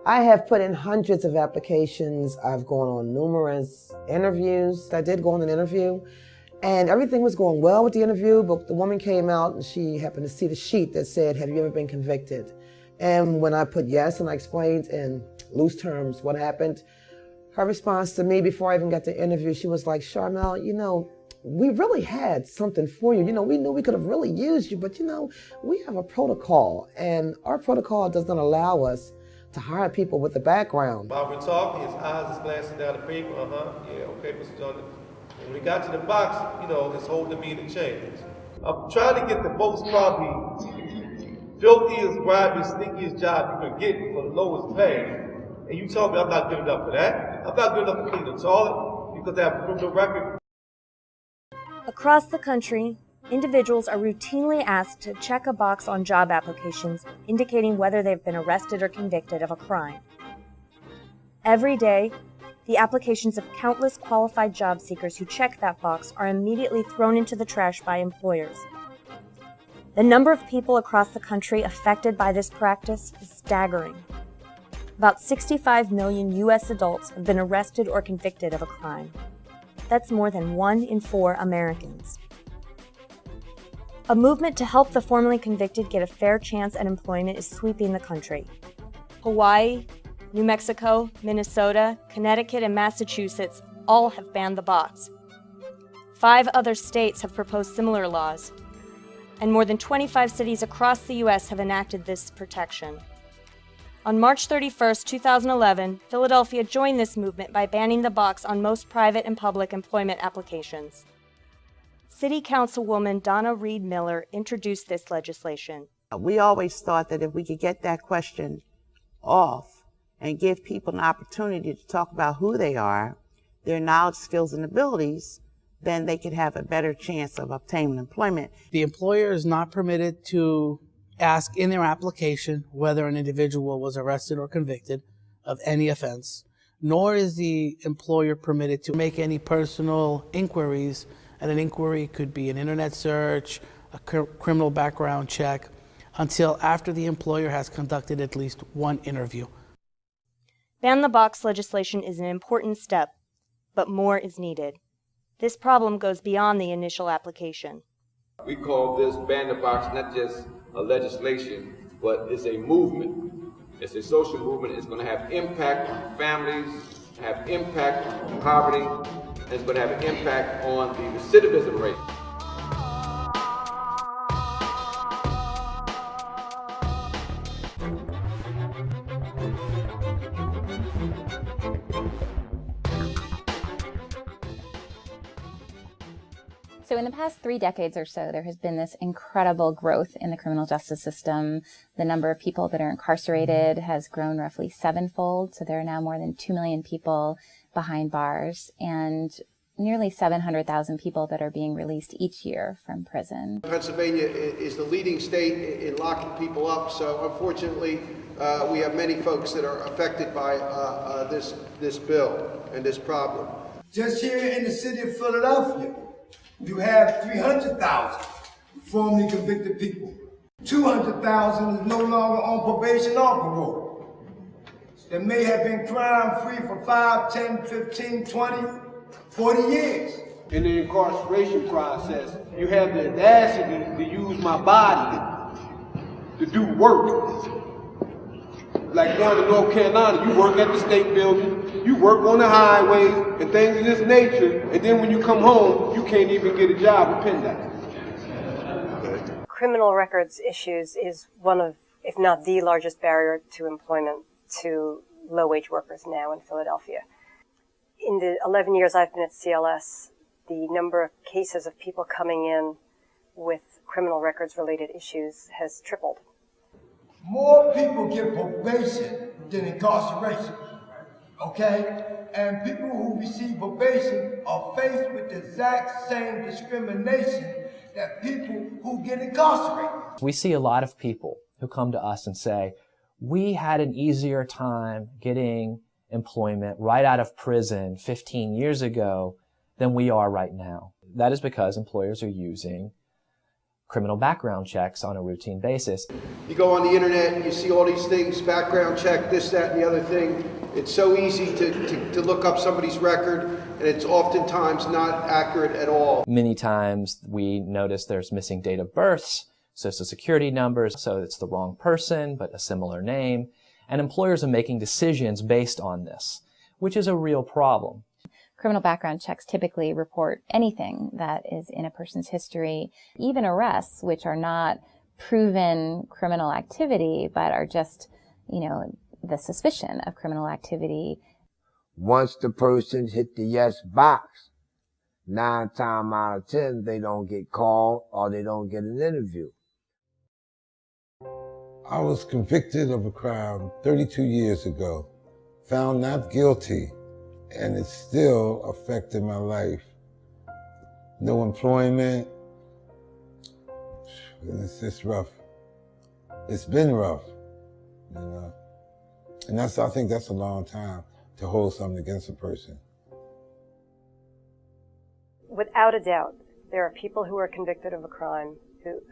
I have put in hundreds of applications. I've gone on numerous interviews. I did go on an interview, and everything was going well with the interview, but the woman came out and she happened to see the sheet that said, "Have you ever been convicted?" And when I put yes and I explained in loose terms what happened, her response to me before I even got the interview, she was like, "Sharmell, we really had something for you. We knew we could have really used you, but we have a protocol, and our protocol doesn't allow us to hire people with a background." While we're talking, his eyes is glancing down the paper. Yeah, okay, Mr. Johnson. And when he got to the box, his whole demeanor changed. I'm trying to get the most probably filthiest, grimiest, stinkiest job you can get for the lowest pay. And you told me I'm not good enough for that. I'm not good enough to clean the toilet because I have a criminal record. Across the country, individuals are routinely asked to check a box on job applications indicating whether they've been arrested or convicted of a crime. Every day, the applications of countless qualified job seekers who check that box are immediately thrown into the trash by employers. The number of people across the country affected by this practice is staggering. About 65 million U.S. adults have been arrested or convicted of a crime. That's more than 1 in 4 Americans. A movement to help the formerly convicted get a fair chance at employment is sweeping the country. Hawaii, New Mexico, Minnesota, Connecticut, and Massachusetts all have banned the box. 5 other states have proposed similar laws, and more than 25 cities across the U.S. have enacted this protection. On March 31, 2011, Philadelphia joined this movement by banning the box on most private and public employment applications. City Councilwoman Donna Reed Miller introduced this legislation. We always thought that if we could get that question off and give people an opportunity to talk about who they are, their knowledge, skills, and abilities, then they could have a better chance of obtaining employment. The employer is not permitted to ask in their application whether an individual was arrested or convicted of any offense, nor is the employer permitted to make any personal inquiries, and an inquiry could be an internet search, a criminal background check, until after the employer has conducted at least one interview. Ban the box legislation is an important step, but more is needed. This problem goes beyond the initial application. We call this ban the box not just a legislation, but it's a movement. It's a social movement. It's going to have impact on families, have impact on poverty, and it's going to have an impact on the recidivism rate. So in the past 3 decades or so, there has been this incredible growth in the criminal justice system. The number of people that are incarcerated has grown roughly 7-fold. So there are now more than 2 million people behind bars and nearly 700,000 people that are being released each year from prison. Pennsylvania is the leading state in locking people up. So unfortunately, we have many folks that are affected by this bill and this problem. Just here in the city of Philadelphia, you have 300,000 formerly convicted people. 200,000 is no longer on probation or parole. They may have been crime-free for 5, 10, 15, 20, 40 years. In the incarceration process, you have the audacity to use my body to do work. Like going to North Carolina, you work at the state building, you work on the highways and things of this nature, and then when you come home, you can't even get a job at PennDOT. Criminal records issues is one of, if not the largest barrier to employment to low-wage workers now in Philadelphia. In the 11 years I've been at CLS, the number of cases of people coming in with criminal records-related issues has tripled. More people get probation than incarceration, okay? And people who receive probation are faced with the exact same discrimination that people who get incarcerated. We see a lot of people who come to us and say, we had an easier time getting employment right out of prison 15 years ago than we are right now. That is because employers are using criminal background checks on a routine basis. You go on the internet and you see all these things, background check, this, that, and the other thing. It's so easy to look up somebody's record, and it's oftentimes not accurate at all. Many times we notice there's missing date of births, social security numbers, so it's the wrong person, but a similar name. And employers are making decisions based on this, which is a real problem. Criminal background checks typically report anything that is in a person's history, even arrests, which are not proven criminal activity, but are just, the suspicion of criminal activity. Once the person hit the yes box, 9 times out of 10, they don't get called or they don't get an interview. I was convicted of a crime 32 years ago, found not guilty, and it's still affecting my life. No employment. It's just rough. It's been rough, And I think that's a long time to hold something against a person. Without a doubt, there are people who are convicted of a crime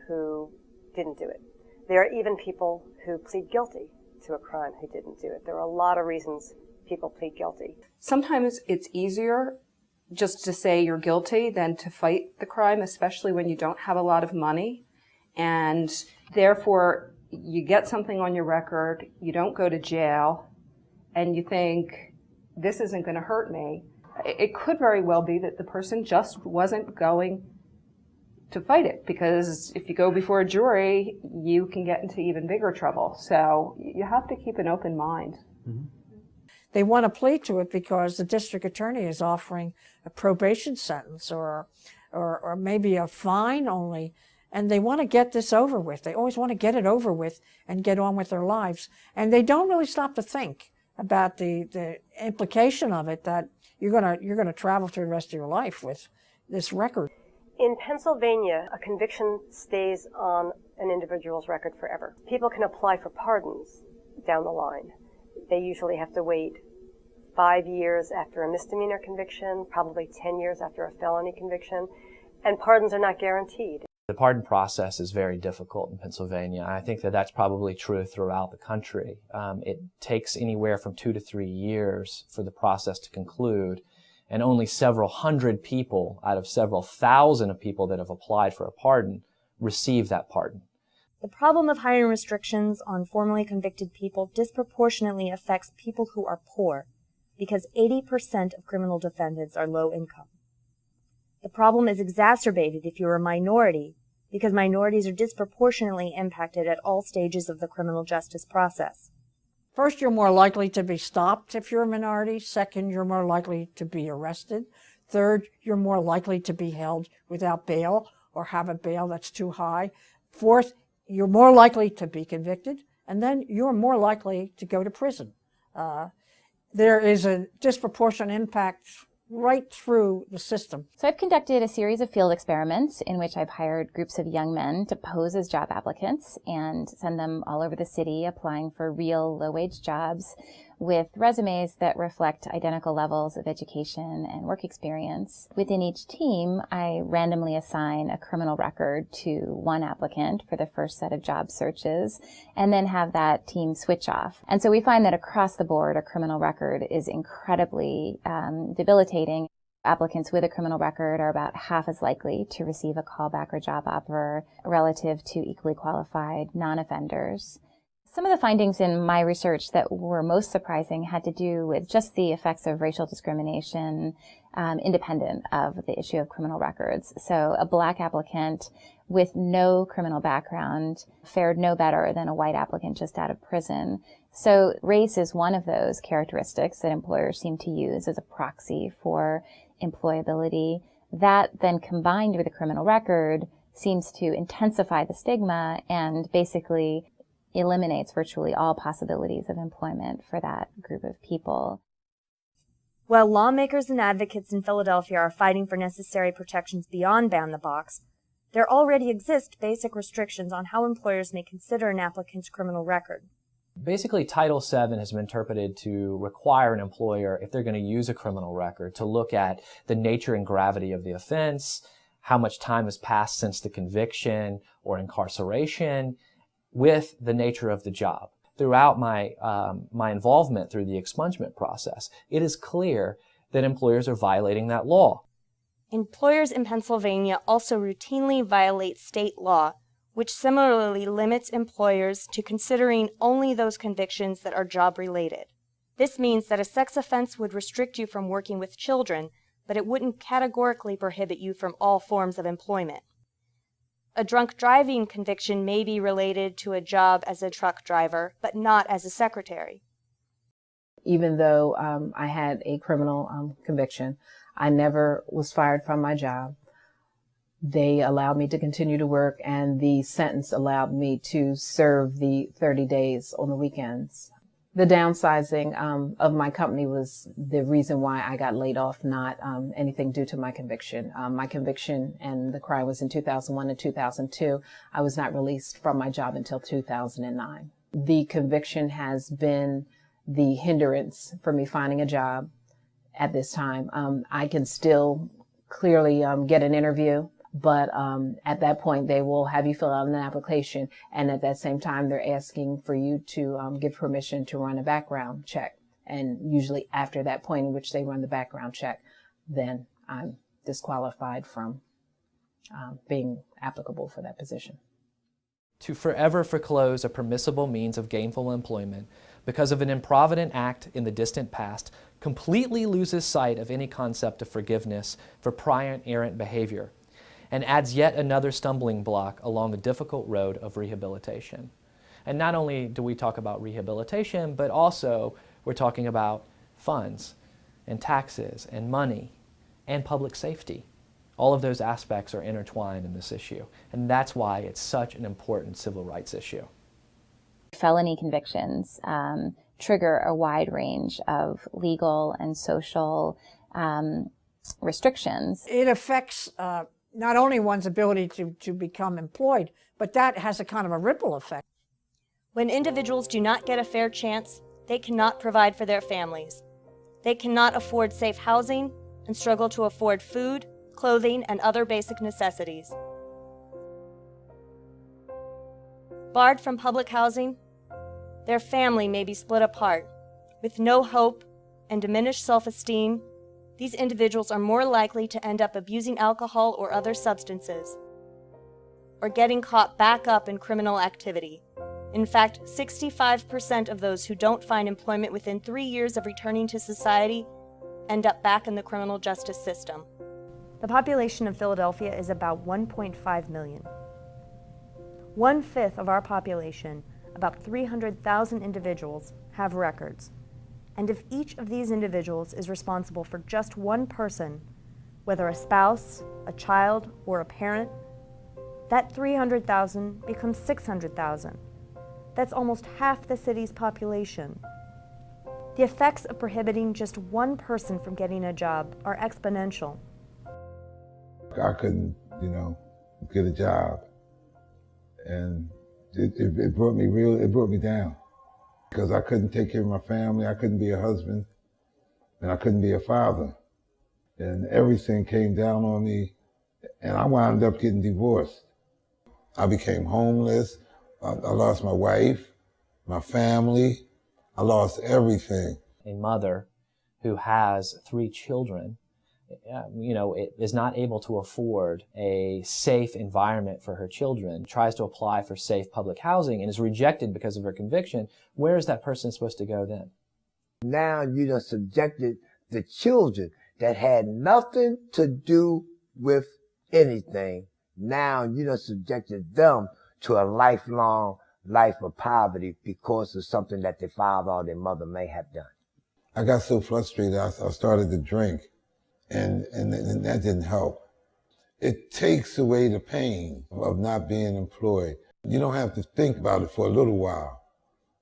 who didn't do it. There are even people who plead guilty to a crime who didn't do it. There are a lot of reasons people plead guilty. Sometimes it's easier just to say you're guilty than to fight the crime, especially when you don't have a lot of money. And therefore, you get something on your record, you don't go to jail, and you think, this isn't going to hurt me. It could very well be that the person just wasn't going to fight it, because if you go before a jury, you can get into even bigger trouble. So you have to keep an open mind. Mm-hmm. They want to plead to it because the district attorney is offering a probation sentence or maybe a fine only, and they want to get this over with. They always want to get it over with and get on with their lives. And they don't really stop to think about the implication of it, that you're gonna travel through the rest of your life with this record. In Pennsylvania, a conviction stays on an individual's record forever. People can apply for pardons down the line. They usually have to wait 5 years after a misdemeanor conviction, probably 10 years after a felony conviction, and pardons are not guaranteed. The pardon process is very difficult in Pennsylvania. I think that that's probably true throughout the country. It takes anywhere from 2 to 3 years for the process to conclude, and only several hundred people out of several thousand of people that have applied for a pardon receive that pardon. The problem of hiring restrictions on formerly convicted people disproportionately affects people who are poor, because 80% of criminal defendants are low income. The problem is exacerbated if you're a minority, because minorities are disproportionately impacted at all stages of the criminal justice process. First, you're more likely to be stopped if you're a minority. Second, you're more likely to be arrested. Third, you're more likely to be held without bail or have a bail that's too high. Fourth, you're more likely to be convicted. And then you're more likely to go to prison. There is a disproportionate impact right through the system. So I've conducted a series of field experiments in which I've hired groups of young men to pose as job applicants and send them all over the city applying for real low-wage jobs with resumes that reflect identical levels of education and work experience. Within each team, I randomly assign a criminal record to one applicant for the first set of job searches, and then have that team switch off. And so we find that across the board, a criminal record is incredibly debilitating. Applicants with a criminal record are about half as likely to receive a callback or job offer relative to equally qualified non-offenders. Some of the findings in my research that were most surprising had to do with just the effects of racial discrimination, independent of the issue of criminal records. So a black applicant with no criminal background fared no better than a white applicant just out of prison. So race is one of those characteristics that employers seem to use as a proxy for employability. That then combined with a criminal record seems to intensify the stigma and basically eliminates virtually all possibilities of employment for that group of people. While lawmakers and advocates in Philadelphia are fighting for necessary protections beyond ban the box, there already exist basic restrictions on how employers may consider an applicant's criminal record. Basically, Title VII has been interpreted to require an employer, if they're going to use a criminal record, to look at the nature and gravity of the offense, how much time has passed since the conviction or incarceration with the nature of the job. Throughout my involvement through the expungement process, it is clear that employers are violating that law. Employers in Pennsylvania also routinely violate state law, which similarly limits employers to considering only those convictions that are job-related. This means that a sex offense would restrict you from working with children, but it wouldn't categorically prohibit you from all forms of employment. A drunk driving conviction may be related to a job as a truck driver, but not as a secretary. Even though I had a criminal conviction, I never was fired from my job. They allowed me to continue to work, and the sentence allowed me to serve the 30 days on the weekends. The downsizing of my company was the reason why I got laid off, not anything due to my conviction. My conviction and the crime was in 2001 and 2002. I was not released from my job until 2009. The conviction has been the hindrance for me finding a job at this time. I can still clearly get an interview, but at that point they will have you fill out an application, and at that same time they're asking for you to give permission to run a background check. And usually after that point in which they run the background check, then I'm disqualified from being applicable for that position. To forever foreclose a permissible means of gainful employment because of an improvident act in the distant past completely loses sight of any concept of forgiveness for prior errant behavior, and adds yet another stumbling block along the difficult road of rehabilitation. And not only do we talk about rehabilitation, but also we're talking about funds and taxes and money and public safety. All of those aspects are intertwined in this issue, and that's why it's such an important civil rights issue. Felony convictions trigger a wide range of legal and social restrictions. It affects not only one's ability to become employed, but that has a kind of a ripple effect. When individuals do not get a fair chance, they cannot provide for their families. They cannot afford safe housing and struggle to afford food, clothing, and other basic necessities. Barred from public housing, their family may be split apart. With no hope and diminished self-esteem, these individuals are more likely to end up abusing alcohol or other substances, or getting caught back up in criminal activity. In fact, 65% of those who don't find employment within 3 years of returning to society end up back in the criminal justice system. The population of Philadelphia is about 1.5 million. 1/5 of our population, about 300,000 individuals, have records. And if each of these individuals is responsible for just one person, whether a spouse, a child, or a parent, that 300,000 becomes 600,000. That's almost half the city's population. The effects of prohibiting just one person from getting a job are exponential. I couldn't, get a job. And it brought me down. Because I couldn't take care of my family, I couldn't be a husband, and I couldn't be a father. And everything came down on me, and I wound up getting divorced. I became homeless, I lost my wife, my family, I lost everything. A mother who has 3 children, is not able to afford a safe environment for her children, tries to apply for safe public housing and is rejected because of her conviction, where is that person supposed to go then? Now you done subjected the children that had nothing to do with anything. Now you done subjected them to a lifelong life of poverty because of something that their father or their mother may have done. I got so frustrated, I started to drink. And that didn't help. It takes away the pain of not being employed. You don't have to think about it for a little while,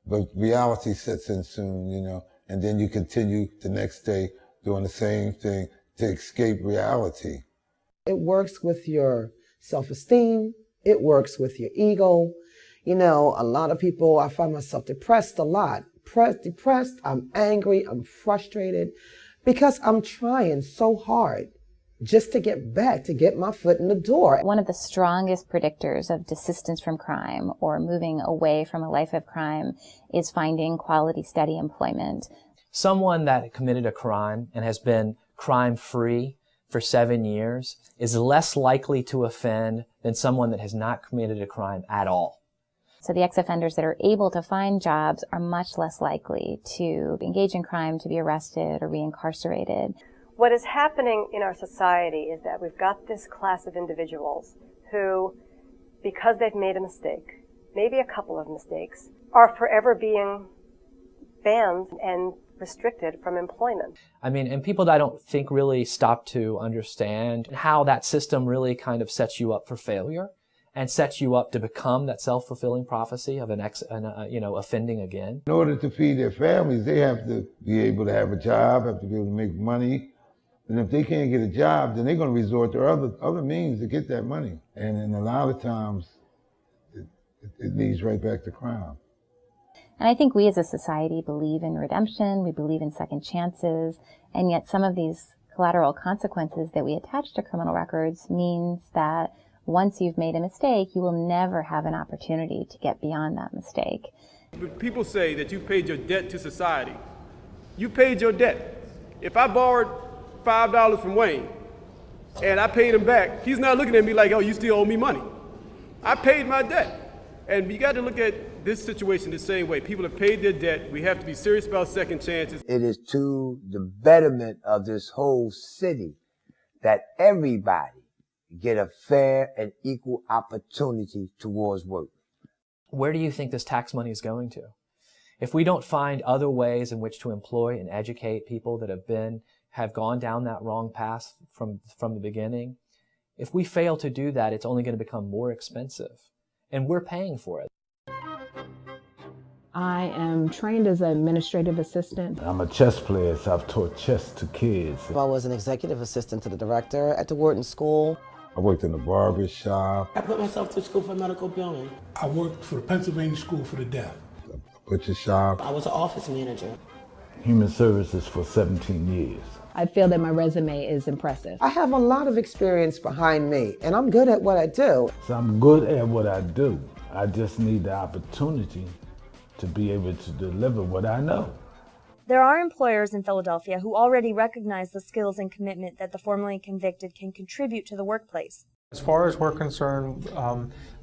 but reality sets in soon, and then you continue the next day doing the same thing to escape reality. It works with your self-esteem. It works with your ego. A lot of people, I find myself depressed a lot. Depressed, I'm angry, I'm frustrated. Because I'm trying so hard just to get back, to get my foot in the door. One of the strongest predictors of desistance from crime or moving away from a life of crime is finding quality, steady employment. Someone that committed a crime and has been crime-free for 7 years is less likely to offend than someone that has not committed a crime at all. So the ex-offenders that are able to find jobs are much less likely to engage in crime, to be arrested or reincarcerated. What is happening in our society is that we've got this class of individuals who, because they've made a mistake, maybe a couple of mistakes, are forever being banned and restricted from employment. I mean, and people that I don't think really stop to understand how that system really kind of sets you up for failure and sets you up to become that self-fulfilling prophecy of offending again. In order to feed their families, they have to be able to have a job, have to be able to make money. And if they can't get a job, then they're going to resort to other means to get that money. And a lot of times, it leads right back to crime. And I think we as a society believe in redemption, we believe in second chances, and yet some of these collateral consequences that we attach to criminal records means that once you've made a mistake, you will never have an opportunity to get beyond that mistake. People say that you've paid your debt to society. You paid your debt. If I borrowed $5 from Wayne and I paid him back, he's not looking at me like, oh, you still owe me money. I paid my debt. And you got to look at this situation the same way. People have paid their debt. We have to be serious about second chances. It is to the betterment of this whole city that everybody get a fair and equal opportunity towards work. Where do you think this tax money is going to? If we don't find other ways in which to employ and educate people that have gone down that wrong path from the beginning, if we fail to do that, it's only going to become more expensive. And we're paying for it. I am trained as an administrative assistant. I'm a chess player, so I've taught chess to kids. I was an executive assistant to the director at the Wharton School. I worked in the barber shop. I put myself to school for medical billing. I worked for the Pennsylvania School for the Deaf. Butcher shop. I was an office manager. Human services for 17 years. I feel that my resume is impressive. I have a lot of experience behind me, and I'm good at what I do. So I'm good at what I do. I just need the opportunity to be able to deliver what I know. There are employers in Philadelphia who already recognize the skills and commitment that the formerly convicted can contribute to the workplace. As far as we're concerned,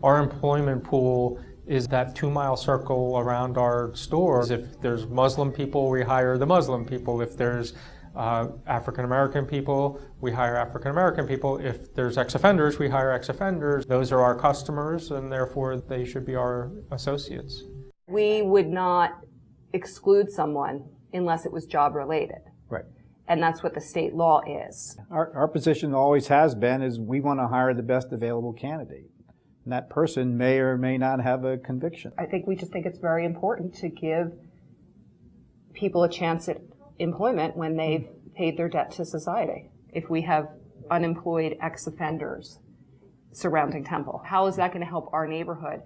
our employment pool is that 2-mile circle around our stores. If there's Muslim people, we hire the Muslim people. If there's African-American people, we hire African-American people. If there's ex-offenders, we hire ex-offenders. Those are our customers, and therefore they should be our associates. We would not exclude someone unless it was job-related. Right. And that's what the state law is. Our position always has been is we want to hire the best available candidate. And that person may or may not have a conviction. I think we just think it's very important to give people a chance at employment when they've paid their debt to society. If we have unemployed ex-offenders surrounding Temple, how is that going to help our neighborhood?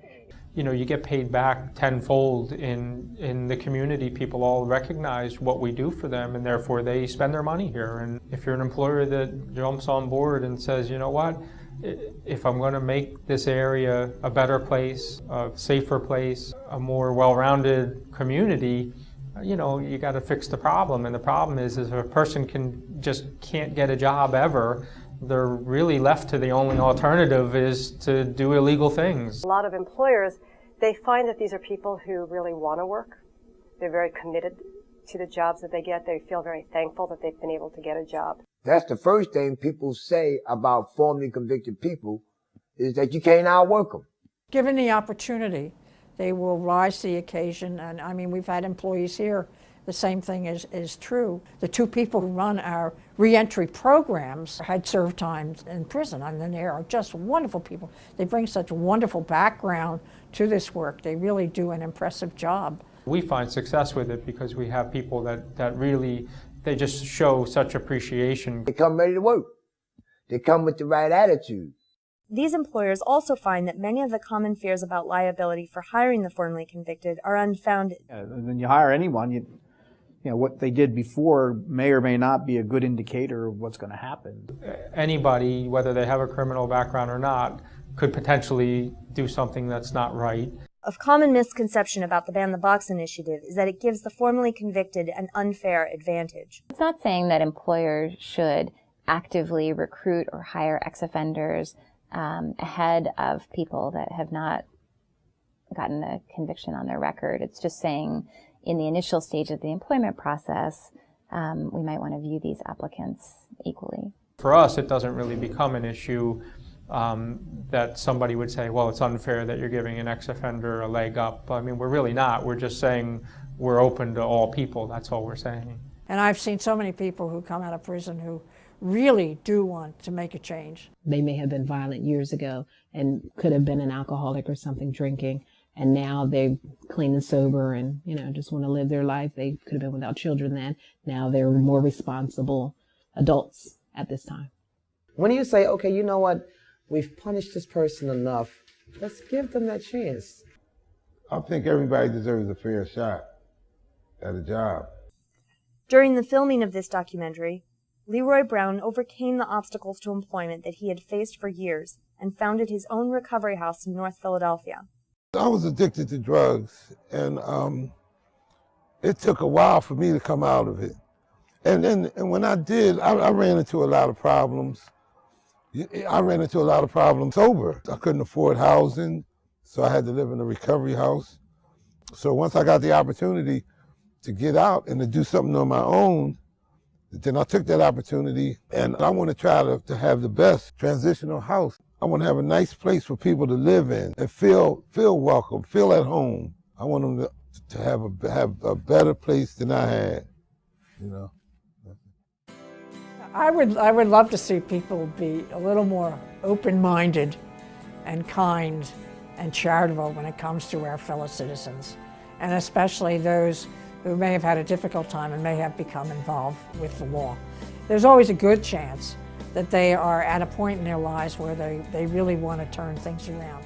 You know, you get paid back tenfold in the community. People all recognize what we do for them, and therefore they spend their money here. And if you're an employer that jumps on board and says, you know what, if I'm going to make this area a better place, a safer place, a more well-rounded community, you know, you got to fix the problem. And the problem is if a person can't get a job ever, they're really left to the only alternative is to do illegal things. A lot of employers, they find that these are people who really want to work. They're very committed to the jobs that they get. They feel very thankful that they've been able to get a job. That's the first thing people say about formerly convicted people is that you can't outwork them. Given the opportunity, they will rise to the occasion. And I mean, we've had employees here. The same thing is true. The two people who run our reentry programs had served time in prison. I mean, they are just wonderful people. They bring such a wonderful background to this work. They really do an impressive job. We find success with it because we have people that really, they just show such appreciation. They come ready to work. They come with the right attitude. These employers also find that many of the common fears about liability for hiring the formerly convicted are unfounded. When you hire anyone, what they did before may or may not be a good indicator of what's going to happen. Anybody, whether they have a criminal background or not, could potentially do something that's not right. A common misconception about the Ban the Box initiative is that it gives the formerly convicted an unfair advantage. It's not saying that employers should actively recruit or hire ex-offenders ahead of people that have not gotten a conviction on their record. It's just saying in the initial stage of the employment process, we might want to view these applicants equally. For us, it doesn't really become an issue that somebody would say, well, it's unfair that you're giving an ex-offender a leg up. I mean, we're really not. We're just saying we're open to all people. That's all we're saying. And I've seen so many people who come out of prison who really do want to make a change. They may have been violent years ago and could have been an alcoholic or something, drinking, and now they're clean and sober and, just want to live their life. They could have been without children then. Now they're more responsible adults at this time. When you say, okay, you know what, we've punished this person enough, let's give them that chance. I think everybody deserves a fair shot at a job. During the filming of this documentary, Leroy Brown overcame the obstacles to employment that he had faced for years and founded his own recovery house in North Philadelphia. I was addicted to drugs, and it took a while for me to come out of it. And when I did, I ran into a lot of problems. I ran into a lot of problems sober. I couldn't afford housing, so I had to live in a recovery house. So once I got the opportunity to get out and to do something on my own, then I took that opportunity, and I want to try to have the best transitional house. I want to have a nice place for people to live in and feel welcome, feel at home. I want them to have a better place than I had, I would love to see people be a little more open-minded and kind and charitable when it comes to our fellow citizens, and especially those who may have had a difficult time and may have become involved with the law. There's always a good chance that they are at a point in their lives where they really want to turn things around.